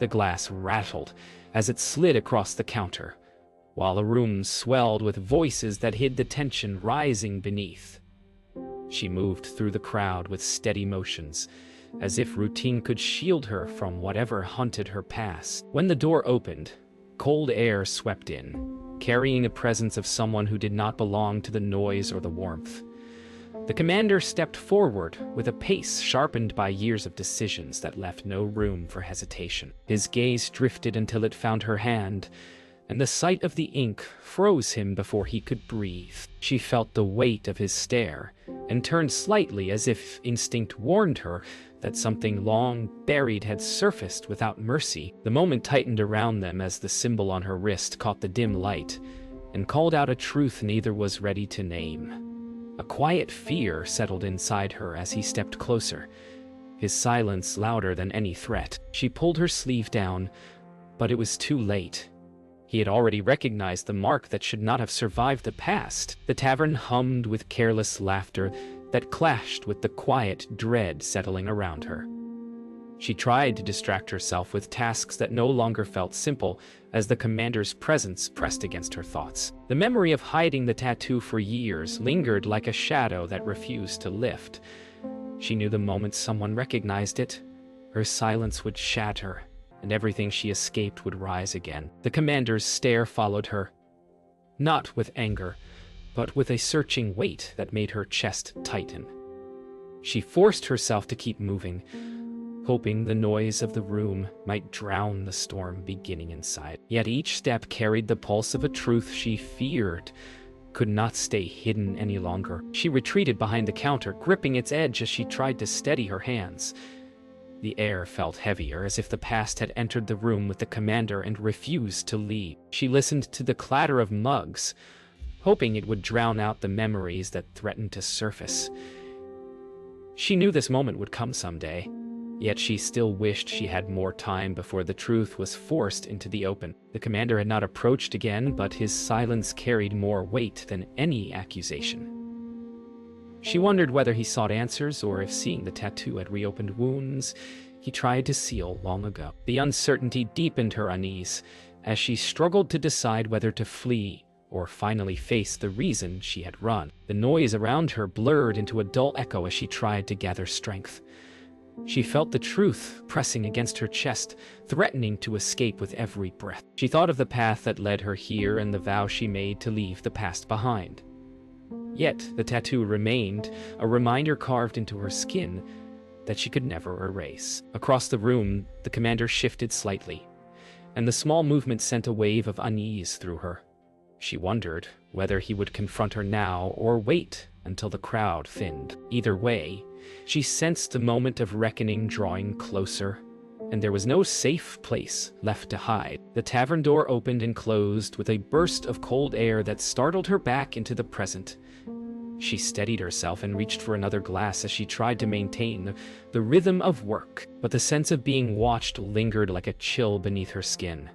The glass rattled as it slid across the counter, while the room swelled with voices that hid the tension rising beneath. She moved through the crowd with steady motions, as if routine could shield her from whatever haunted her past. When the door opened, cold air swept in, carrying the presence of someone who did not belong to the noise or the warmth. The commander stepped forward with a pace sharpened by years of decisions that left no room for hesitation. His gaze drifted until it found her hand, and the sight of the ink froze him before he could breathe. She felt the weight of his stare and turned slightly as if instinct warned her that something long buried had surfaced without mercy. The moment tightened around them as the symbol on her wrist caught the dim light and called out a truth neither was ready to name. A quiet fear settled inside her as he stepped closer, his silence louder than any threat. She pulled her sleeve down, but it was too late. He had already recognized the mark that should not have survived the past. The tavern hummed with careless laughter that clashed with the quiet dread settling around her. She tried to distract herself with tasks that no longer felt simple as the commander's presence pressed against her thoughts. The memory of hiding the tattoo for years lingered like a shadow that refused to lift. She knew the moment someone recognized it, her silence would shatter, and everything she escaped would rise again. The commander's stare followed her, not with anger, but with a searching weight that made her chest tighten. She forced herself to keep moving, hoping the noise of the room might drown the storm beginning inside. Yet each step carried the pulse of a truth she feared could not stay hidden any longer. She retreated behind the counter, gripping its edge as she tried to steady her hands. The air felt heavier, as if the past had entered the room with the commander and refused to leave. She listened to the clatter of mugs, hoping it would drown out the memories that threatened to surface. She knew this moment would come someday, yet she still wished she had more time before the truth was forced into the open. The commander had not approached again, but his silence carried more weight than any accusation. She wondered whether he sought answers or if seeing the tattoo had reopened wounds he tried to seal long ago. The uncertainty deepened her unease as she struggled to decide whether to flee or finally face the reason she had run. The noise around her blurred into a dull echo as she tried to gather strength. She felt the truth pressing against her chest, threatening to escape with every breath. She thought of the path that led her here and the vow she made to leave the past behind. Yet the tattoo remained, a reminder carved into her skin that she could never erase. Across the room, the commander shifted slightly, and the small movement sent a wave of unease through her. She wondered whether he would confront her now or wait until the crowd thinned. Either way, she sensed the moment of reckoning drawing closer, and there was no safe place left to hide. The tavern door opened and closed with a burst of cold air that startled her back into the present. She steadied herself and reached for another glass as she tried to maintain the rhythm of work, but the sense of being watched lingered like a chill beneath her skin.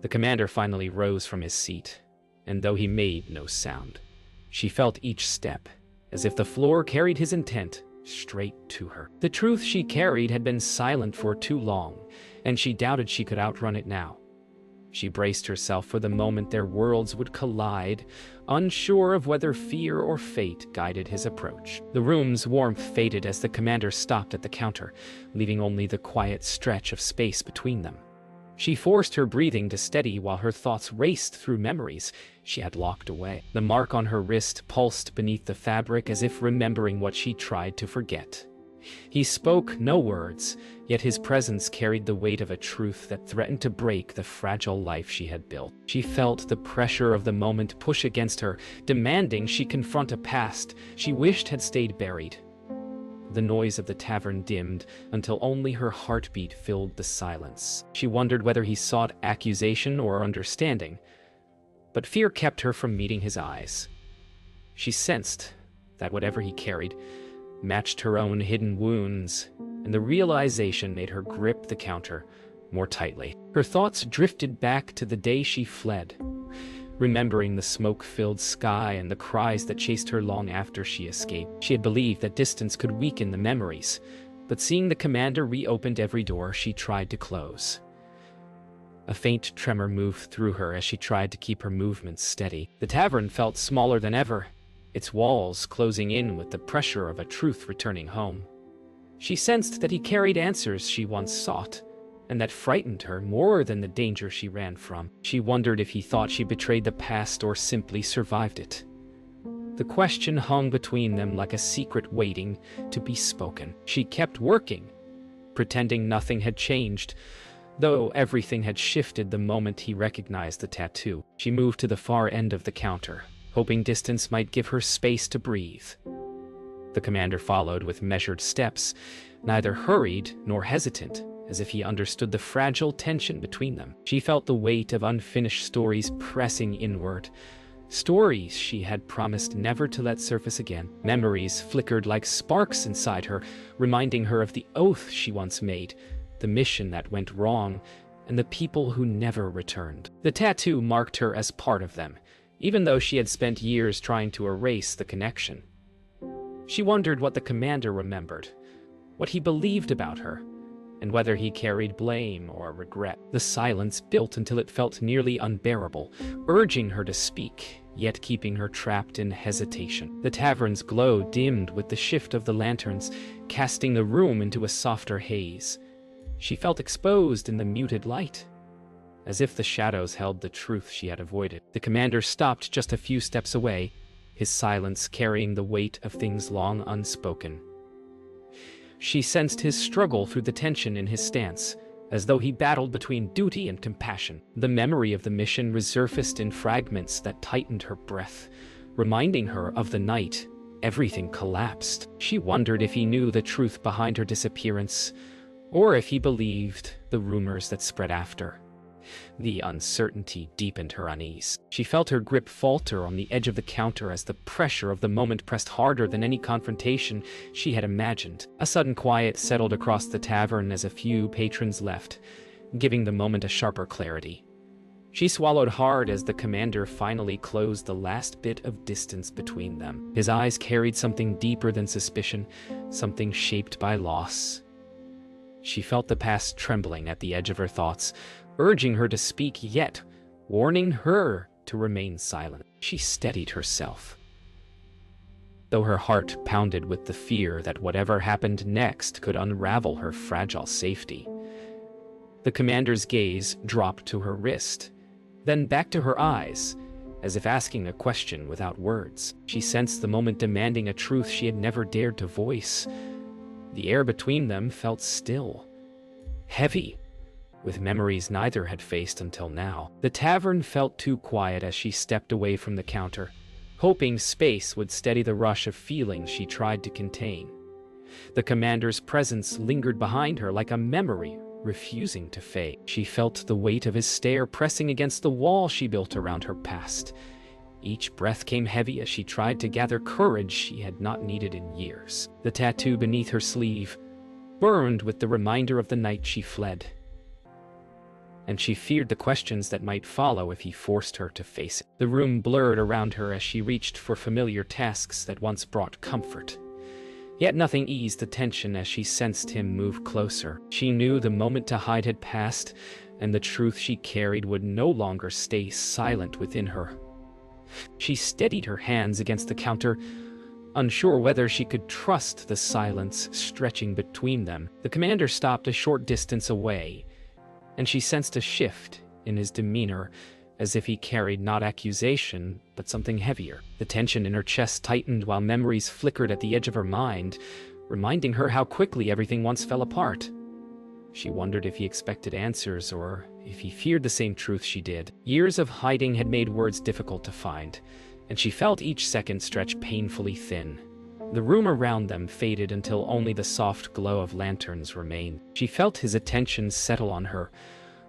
The commander finally rose from his seat, and though he made no sound, she felt each step, as if the floor carried his intent straight to her. The truth she carried had been silent for too long, and she doubted she could outrun it now. She braced herself for the moment their worlds would collide, unsure of whether fear or fate guided his approach. The room's warmth faded as the commander stopped at the counter, leaving only the quiet stretch of space between them. She forced her breathing to steady while her thoughts raced through memories she had locked away. The mark on her wrist pulsed beneath the fabric as if remembering what she tried to forget. He spoke no words, yet his presence carried the weight of a truth that threatened to break the fragile life she had built. She felt the pressure of the moment push against her, demanding she confront a past she wished had stayed buried. The noise of the tavern dimmed until only her heartbeat filled the silence. She wondered whether he sought accusation or understanding, but fear kept her from meeting his eyes. She sensed that whatever he carried matched her own hidden wounds, and the realization made her grip the counter more tightly. Her thoughts drifted back to the day she fled, remembering the smoke-filled sky and the cries that chased her long after she escaped. She had believed that distance could weaken the memories, but seeing the commander reopened every door she tried to close. A faint tremor moved through her as she tried to keep her movements steady. The tavern felt smaller than ever, its walls closing in with the pressure of a truth returning home. She sensed that he carried answers she once sought, and that frightened her more than the danger she ran from. She wondered if he thought she betrayed the past or simply survived it. The question hung between them like a secret waiting to be spoken. She kept working, pretending nothing had changed, though everything had shifted the moment he recognized the tattoo. She moved to the far end of the counter, hoping distance might give her space to breathe. The commander followed with measured steps, neither hurried nor hesitant, as if he understood the fragile tension between them. She felt the weight of unfinished stories pressing inward, stories she had promised never to let surface again. Memories flickered like sparks inside her, reminding her of the oath she once made, the mission that went wrong, and the people who never returned. The tattoo marked her as part of them, even though she had spent years trying to erase the connection. She wondered what the commander remembered, what he believed about her, and whether he carried blame or regret. The silence built until it felt nearly unbearable, urging her to speak, yet keeping her trapped in hesitation. The tavern's glow dimmed with the shift of the lanterns, casting the room into a softer haze. She felt exposed in the muted light, as if the shadows held the truth she had avoided. The commander stopped just a few steps away, his silence carrying the weight of things long unspoken. She sensed his struggle through the tension in his stance, as though he battled between duty and compassion. The memory of the mission resurfaced in fragments that tightened her breath, reminding her of the night everything collapsed. She wondered if he knew the truth behind her disappearance, or if he believed the rumors that spread after. The uncertainty deepened her unease. She felt her grip falter on the edge of the counter as the pressure of the moment pressed harder than any confrontation she had imagined. A sudden quiet settled across the tavern as a few patrons left, giving the moment a sharper clarity. She swallowed hard as the commander finally closed the last bit of distance between them. His eyes carried something deeper than suspicion, something shaped by loss. She felt the past trembling at the edge of her thoughts, urging her to speak, yet warning her to remain silent. She steadied herself, though her heart pounded with the fear that whatever happened next could unravel her fragile safety. The commander's gaze dropped to her wrist, then back to her eyes, as if asking a question without words. She sensed the moment demanding a truth she had never dared to voice. The air between them felt still, heavy, with memories neither had faced until now. The tavern felt too quiet as she stepped away from the counter, hoping space would steady the rush of feelings she tried to contain. The commander's presence lingered behind her like a memory, refusing to fade. She felt the weight of his stare pressing against the wall she built around her past. Each breath came heavy as she tried to gather courage she had not needed in years. The tattoo beneath her sleeve burned with the reminder of the night she fled, and she feared the questions that might follow if he forced her to face it. The room blurred around her as she reached for familiar tasks that once brought comfort. Yet nothing eased the tension as she sensed him move closer. She knew the moment to hide had passed, and the truth she carried would no longer stay silent within her. She steadied her hands against the counter, unsure whether she could trust the silence stretching between them. The commander stopped a short distance away, and she sensed a shift in his demeanor, as if he carried not accusation, but something heavier. The tension in her chest tightened while memories flickered at the edge of her mind, reminding her how quickly everything once fell apart. She wondered if he expected answers or if he feared the same truth she did. Years of hiding had made words difficult to find, and she felt each second stretch painfully thin. The room around them faded until only the soft glow of lanterns remained. She felt his attention settle on her,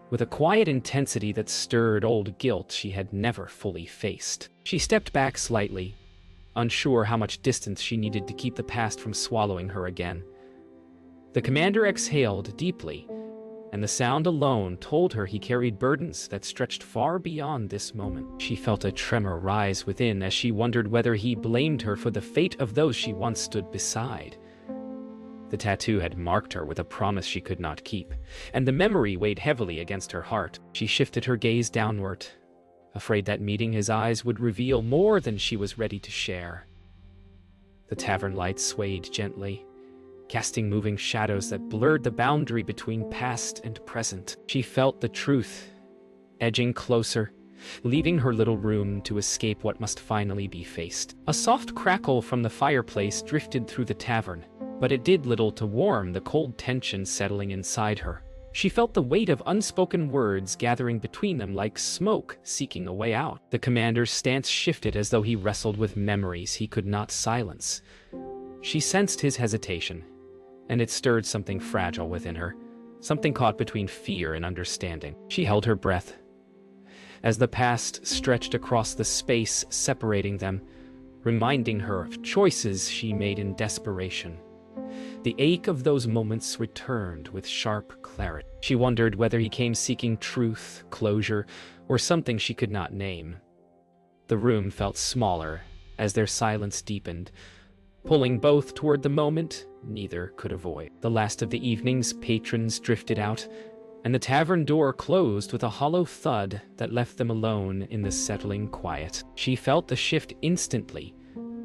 with a quiet intensity that stirred old guilt she had never fully faced. She stepped back slightly, unsure how much distance she needed to keep the past from swallowing her again. The commander exhaled deeply, and the sound alone told her he carried burdens that stretched far beyond this moment. She felt a tremor rise within as she wondered whether he blamed her for the fate of those she once stood beside. The tattoo had marked her with a promise she could not keep, and the memory weighed heavily against her heart. She shifted her gaze downward, afraid that meeting his eyes would reveal more than she was ready to share. The tavern lights swayed gently, casting moving shadows that blurred the boundary between past and present. She felt the truth, edging closer, leaving her little room to escape what must finally be faced. A soft crackle from the fireplace drifted through the tavern, but it did little to warm the cold tension settling inside her. She felt the weight of unspoken words gathering between them like smoke seeking a way out. The commander's stance shifted as though he wrestled with memories he could not silence. She sensed his hesitation, and it stirred something fragile within her, something caught between fear and understanding. She held her breath as the past stretched across the space separating them, reminding her of choices she made in desperation. The ache of those moments returned with sharp clarity. She wondered whether he came seeking truth, closure, or something she could not name. The room felt smaller as their silence deepened, pulling both toward the moment neither could avoid. The last of the evening's patrons drifted out, and the tavern door closed with a hollow thud that left them alone in the settling quiet. She felt the shift instantly,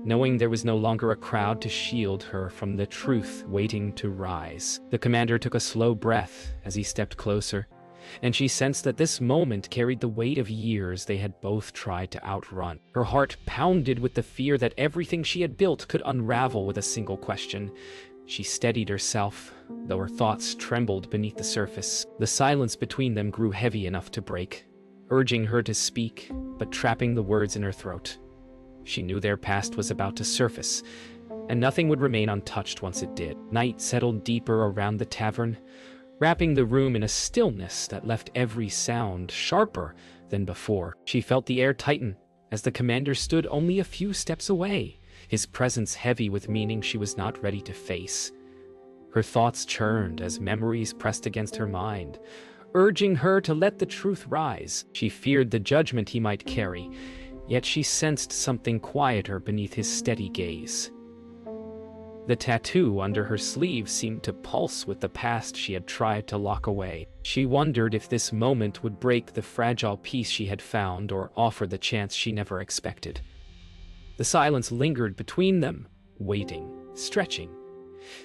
knowing there was no longer a crowd to shield her from the truth waiting to rise. The commander took a slow breath as he stepped closer, and she sensed that this moment carried the weight of years they had both tried to outrun. Her heart pounded with the fear that everything she had built could unravel with a single question. She steadied herself, though her thoughts trembled beneath the surface. The silence between them grew heavy enough to break, urging her to speak, but trapping the words in her throat. She knew their past was about to surface, and nothing would remain untouched once it did. Night settled deeper around the tavern, wrapping the room in a stillness that left every sound sharper than before. She felt the air tighten as the commander stood only a few steps away, his presence heavy with meaning she was not ready to face. Her thoughts churned as memories pressed against her mind, urging her to let the truth rise. She feared the judgment he might carry, yet she sensed something quieter beneath his steady gaze. The tattoo under her sleeve seemed to pulse with the past she had tried to lock away. She wondered if this moment would break the fragile peace she had found or offer the chance she never expected. The silence lingered between them, waiting, stretching,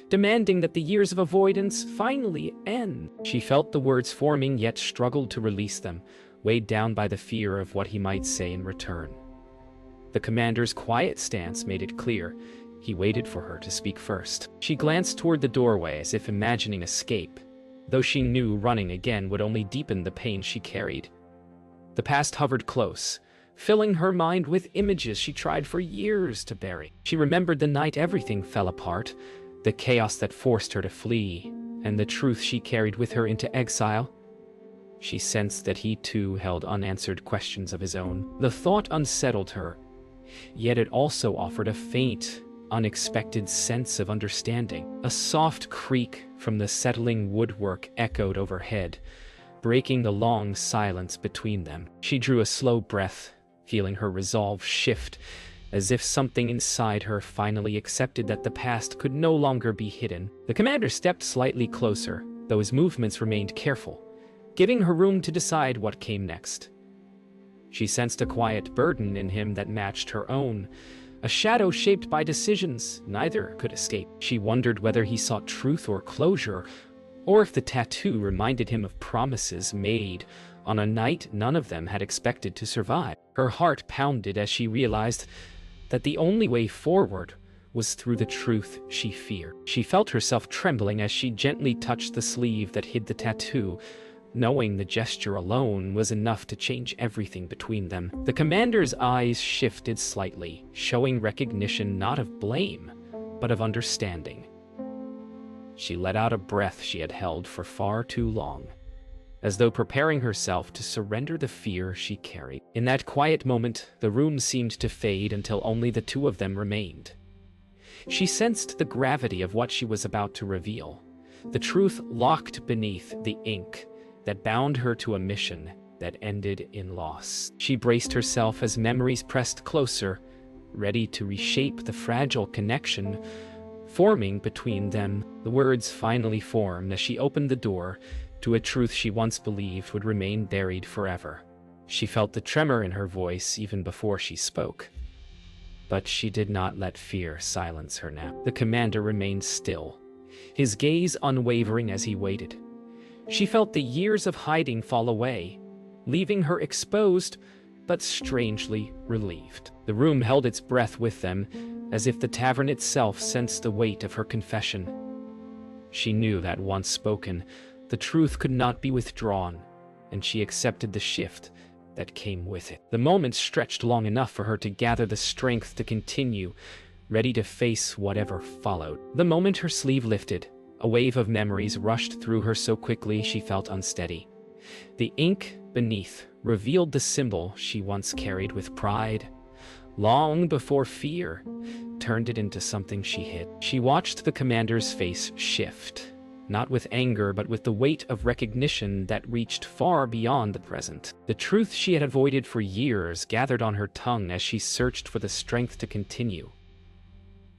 demanding that the years of avoidance finally end. She felt the words forming yet struggled to release them, weighed down by the fear of what he might say in return. The commander's quiet stance made it clear he waited for her to speak first. She glanced toward the doorway as if imagining escape, though she knew running again would only deepen the pain she carried. The past hovered close, filling her mind with images she tried for years to bury. She remembered the night everything fell apart, the chaos that forced her to flee, and the truth she carried with her into exile. She sensed that he too held unanswered questions of his own. The thought unsettled her, yet it also offered a faint, unexpected sense of understanding. A soft creak from the settling woodwork echoed overhead, breaking the long silence between them. She drew a slow breath, feeling her resolve shift, as if something inside her finally accepted that the past could no longer be hidden. The commander stepped slightly closer, though his movements remained careful, giving her room to decide what came next. She sensed a quiet burden in him that matched her own, a shadow shaped by decisions neither could escape. She wondered whether he sought truth or closure, or if the tattoo reminded him of promises made on a night none of them had expected to survive. Her heart pounded as she realized that the only way forward was through the truth she feared. She felt herself trembling as she gently touched the sleeve that hid the tattoo, knowing the gesture alone was enough to change everything between them. The commander's eyes shifted slightly, showing recognition not of blame, but of understanding. She let out a breath she had held for far too long, as though preparing herself to surrender the fear she carried. In that quiet moment, the room seemed to fade until only the two of them remained. She sensed the gravity of what she was about to reveal, the truth locked beneath the ink that bound her to a mission that ended in loss. She braced herself as memories pressed closer, ready to reshape the fragile connection forming between them. The words finally formed as she opened the door to a truth she once believed would remain buried forever. She felt the tremor in her voice even before she spoke. But she did not let fear silence her now. The commander remained still, his gaze unwavering as he waited. She felt the years of hiding fall away, leaving her exposed, but strangely relieved. The room held its breath with them, as if the tavern itself sensed the weight of her confession. She knew that once spoken, the truth could not be withdrawn, and she accepted the shift that came with it. The moment stretched long enough for her to gather the strength to continue, ready to face whatever followed. The moment her sleeve lifted, a wave of memories rushed through her so quickly she felt unsteady. The ink beneath revealed the symbol she once carried with pride, long before fear turned it into something she hid. She watched the commander's face shift, not with anger but with the weight of recognition that reached far beyond the present. The truth she had avoided for years gathered on her tongue as she searched for the strength to continue.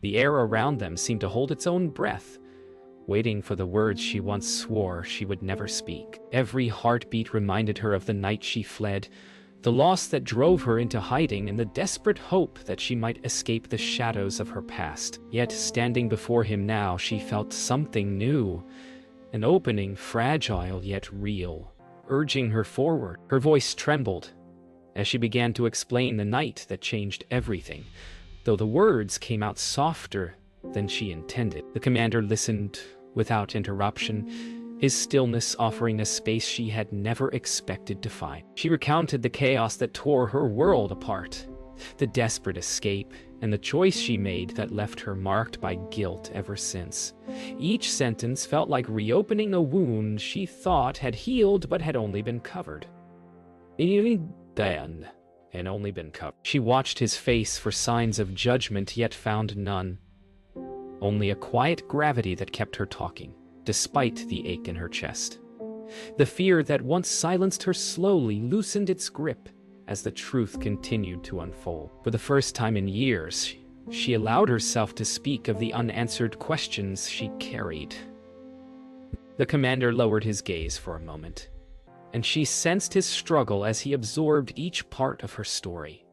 The air around them seemed to hold its own breath, waiting for the words she once swore she would never speak. Every heartbeat reminded her of the night she fled, the loss that drove her into hiding, and the desperate hope that she might escape the shadows of her past. Yet, standing before him now, she felt something new, an opening fragile yet real, urging her forward. Her voice trembled as she began to explain the night that changed everything, though the words came out softer than she intended. The commander listened without interruption, his stillness offering a space she had never expected to find. She recounted the chaos that tore her world apart, the desperate escape, and the choice she made that left her marked by guilt ever since. Each sentence felt like reopening a wound she thought had healed but had only been covered. And only been covered. She watched his face for signs of judgment, yet found none. Only a quiet gravity that kept her talking, despite the ache in her chest. The fear that once silenced her slowly loosened its grip as the truth continued to unfold. For the first time in years, she allowed herself to speak of the unanswered questions she carried. The commander lowered his gaze for a moment, and she sensed his struggle as he absorbed each part of her story.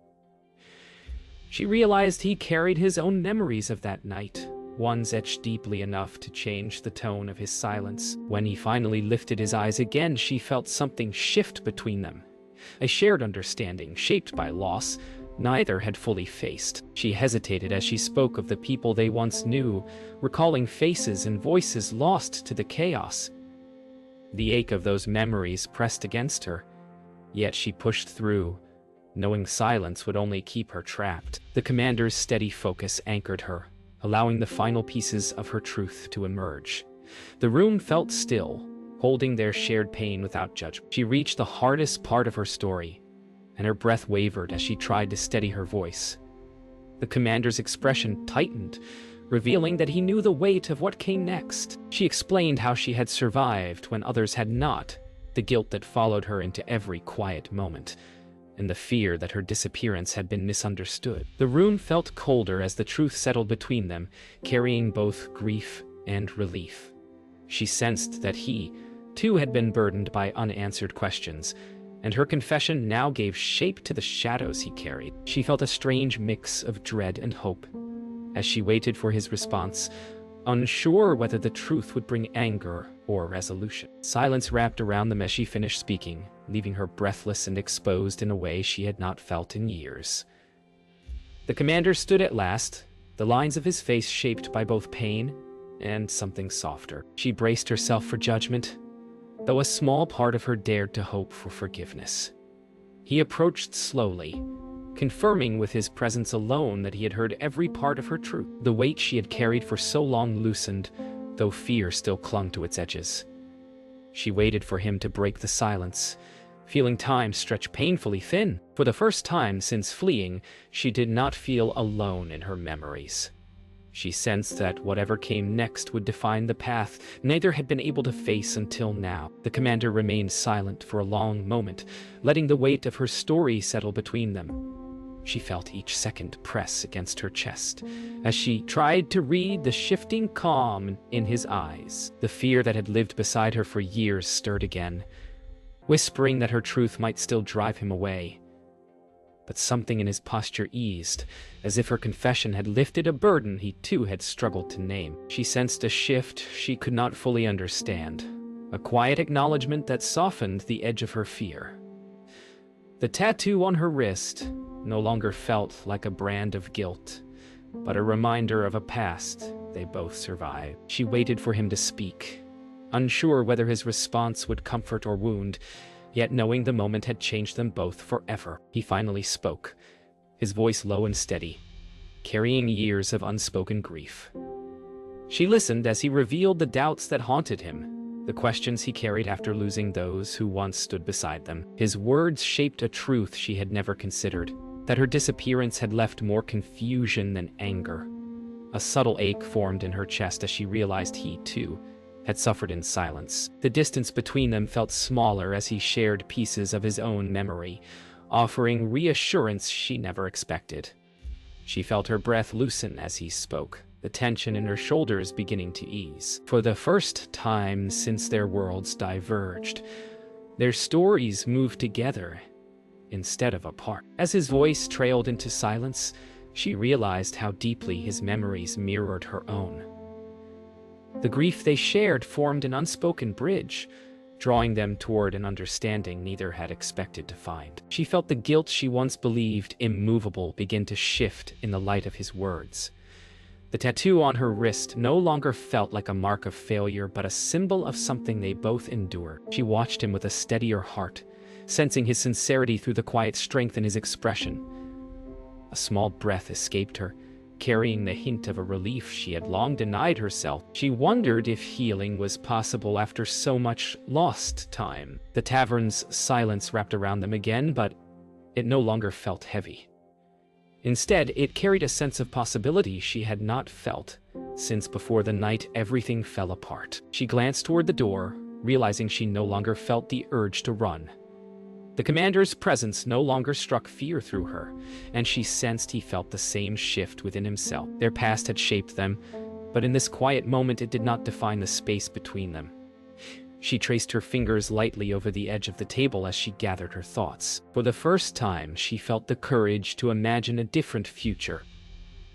She realized he carried his own memories of that night, ones etched deeply enough to change the tone of his silence. When he finally lifted his eyes again, she felt something shift between them, a shared understanding shaped by loss neither had fully faced. She hesitated as she spoke of the people they once knew, recalling faces and voices lost to the chaos. The ache of those memories pressed against her, yet she pushed through, knowing silence would only keep her trapped. The commander's steady focus anchored her, allowing the final pieces of her truth to emerge. The room felt still, holding their shared pain without judgment. She reached the hardest part of her story, and her breath wavered as she tried to steady her voice. The commander's expression tightened, revealing that he knew the weight of what came next. She explained how she had survived when others had not, the guilt that followed her into every quiet moment, and the fear that her disappearance had been misunderstood. The room felt colder as the truth settled between them, carrying both grief and relief. She sensed that he, too, had been burdened by unanswered questions, and her confession now gave shape to the shadows he carried. She felt a strange mix of dread and hope as she waited for his response, unsure whether the truth would bring anger or resolution. Silence wrapped around them as she finished speaking, leaving her breathless and exposed in a way she had not felt in years. The commander stood at last, the lines of his face shaped by both pain and something softer. She braced herself for judgment, though a small part of her dared to hope for forgiveness. He approached slowly, confirming with his presence alone that he had heard every part of her truth. The weight she had carried for so long loosened, though fear still clung to its edges. She waited for him to break the silence, feeling time stretch painfully thin. For the first time since fleeing, she did not feel alone in her memories. She sensed that whatever came next would define the path neither had been able to face until now. The commander remained silent for a long moment, letting the weight of her story settle between them. She felt each second press against her chest as she tried to read the shifting calm in his eyes. The fear that had lived beside her for years stirred again, whispering that her truth might still drive him away. But something in his posture eased, as if her confession had lifted a burden he too had struggled to name. She sensed a shift she could not fully understand, a quiet acknowledgement that softened the edge of her fear. The tattoo on her wrist no longer felt like a brand of guilt, but a reminder of a past they both survived. She waited for him to speak, unsure whether his response would comfort or wound, yet knowing the moment had changed them both forever. He finally spoke, his voice low and steady, carrying years of unspoken grief. She listened as he revealed the doubts that haunted him, the questions he carried after losing those who once stood beside them. His words shaped a truth she had never considered, that her disappearance had left more confusion than anger. A subtle ache formed in her chest as she realized he, too, had suffered in silence. The distance between them felt smaller as he shared pieces of his own memory, offering reassurance she never expected. She felt her breath loosen as he spoke, the tension in her shoulders beginning to ease. For the first time since their worlds diverged, their stories moved together instead of apart. As his voice trailed into silence, she realized how deeply his memories mirrored her own. The grief they shared formed an unspoken bridge, drawing them toward an understanding neither had expected to find. She felt the guilt she once believed immovable begin to shift in the light of his words. The tattoo on her wrist no longer felt like a mark of failure, but a symbol of something they both endured. She watched him with a steadier heart, sensing his sincerity through the quiet strength in his expression. A small breath escaped her, carrying the hint of a relief she had long denied herself. She wondered if healing was possible after so much lost time. The tavern's silence wrapped around them again, but it no longer felt heavy. Instead, it carried a sense of possibility she had not felt since before the night everything fell apart. She glanced toward the door, realizing she no longer felt the urge to run. The commander's presence no longer struck fear through her, and she sensed he felt the same shift within himself. Their past had shaped them, but in this quiet moment it did not define the space between them. She traced her fingers lightly over the edge of the table as she gathered her thoughts. For the first time, she felt the courage to imagine a different future,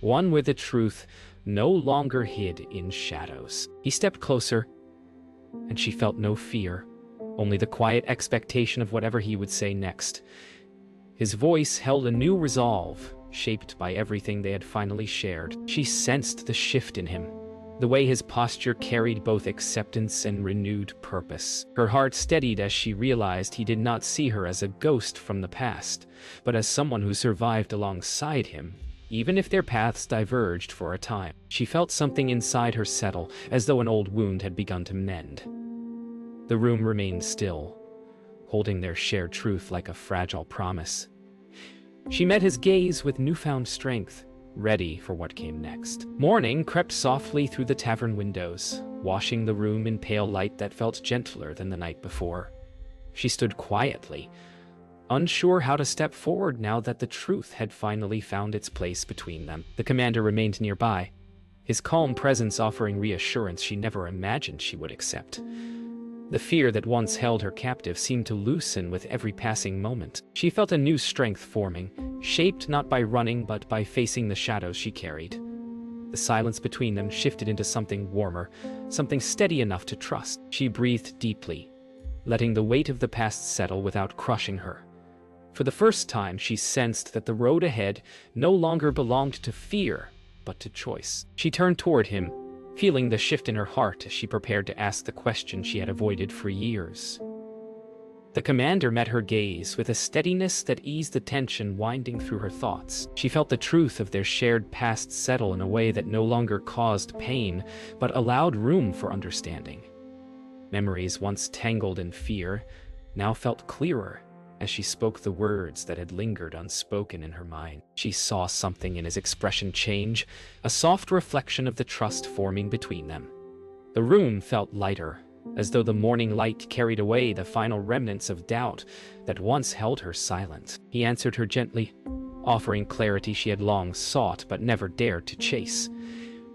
one where the truth no longer hid in shadows. He stepped closer, and she felt no fear, only the quiet expectation of whatever he would say next. His voice held a new resolve, shaped by everything they had finally shared. She sensed the shift in him, the way his posture carried both acceptance and renewed purpose. Her heart steadied as she realized he did not see her as a ghost from the past, but as someone who survived alongside him, even if their paths diverged for a time. She felt something inside her settle, as though an old wound had begun to mend. The room remained still, holding their shared truth like a fragile promise. She met his gaze with newfound strength, ready for what came next. Morning crept softly through the tavern windows, washing the room in pale light that felt gentler than the night before. She stood quietly, unsure how to step forward now that the truth had finally found its place between them. The commander remained nearby, his calm presence offering reassurance she never imagined she would accept. The fear that once held her captive seemed to loosen with every passing moment. She felt a new strength forming, shaped not by running but by facing the shadows she carried. The silence between them shifted into something warmer, something steady enough to trust. She breathed deeply, letting the weight of the past settle without crushing her. For the first time, she sensed that the road ahead no longer belonged to fear, but to choice. She turned toward him, feeling the shift in her heart as she prepared to ask the question she had avoided for years. The commander met her gaze with a steadiness that eased the tension winding through her thoughts. She felt the truth of their shared past settle in a way that no longer caused pain, but allowed room for understanding. Memories once tangled in fear now felt clearer as she spoke the words that had lingered unspoken in her mind. She saw something in his expression change, a soft reflection of the trust forming between them. The room felt lighter, as though the morning light carried away the final remnants of doubt that once held her silent. He answered her gently, offering clarity she had long sought but never dared to chase.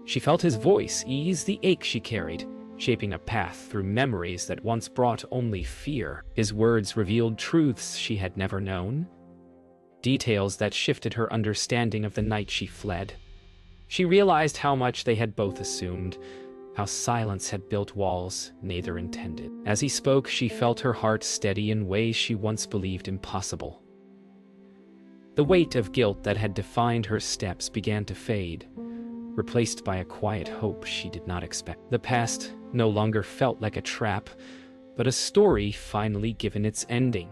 She felt his voice ease the ache she carried, shaping a path through memories that once brought only fear. His words revealed truths she had never known, details that shifted her understanding of the night she fled. She realized how much they had both assumed, how silence had built walls neither intended. As he spoke, she felt her heart steady in ways she once believed impossible. The weight of guilt that had defined her steps began to fade, replaced by a quiet hope she did not expect. The past no longer felt like a trap, but a story finally given its ending.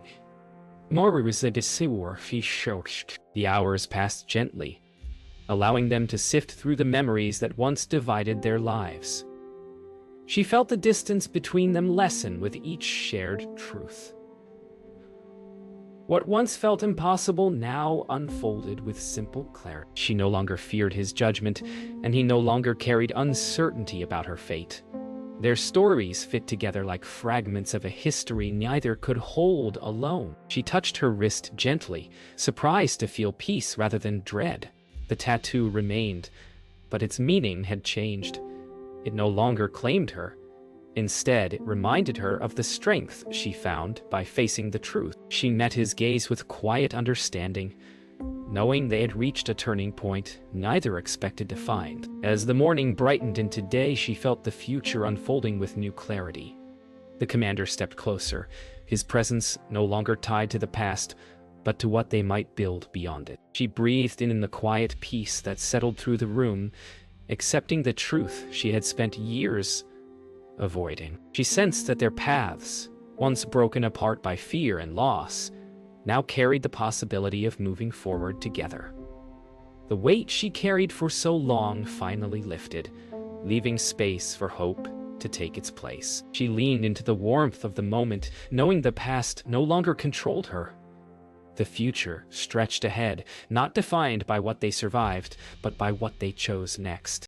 The hours passed gently, allowing them to sift through the memories that once divided their lives. She felt the distance between them lessen with each shared truth. What once felt impossible now unfolded with simple clarity. She no longer feared his judgment, and he no longer carried uncertainty about her fate. Their stories fit together like fragments of a history neither could hold alone. She touched her wrist gently, surprised to feel peace rather than dread. The tattoo remained, but its meaning had changed. It no longer claimed her. Instead, it reminded her of the strength she found by facing the truth. She met his gaze with quiet understanding, knowing they had reached a turning point neither expected to find. As the morning brightened into day, she felt the future unfolding with new clarity. The commander stepped closer, his presence no longer tied to the past, but to what they might build beyond it. She breathed in the quiet peace that settled through the room, accepting the truth she had spent years avoiding. She sensed that their paths, once broken apart by fear and loss, now carried the possibility of moving forward together. The weight she carried for so long finally lifted, leaving space for hope to take its place. She leaned into the warmth of the moment, knowing the past no longer controlled her. The future stretched ahead, not defined by what they survived, but by what they chose next.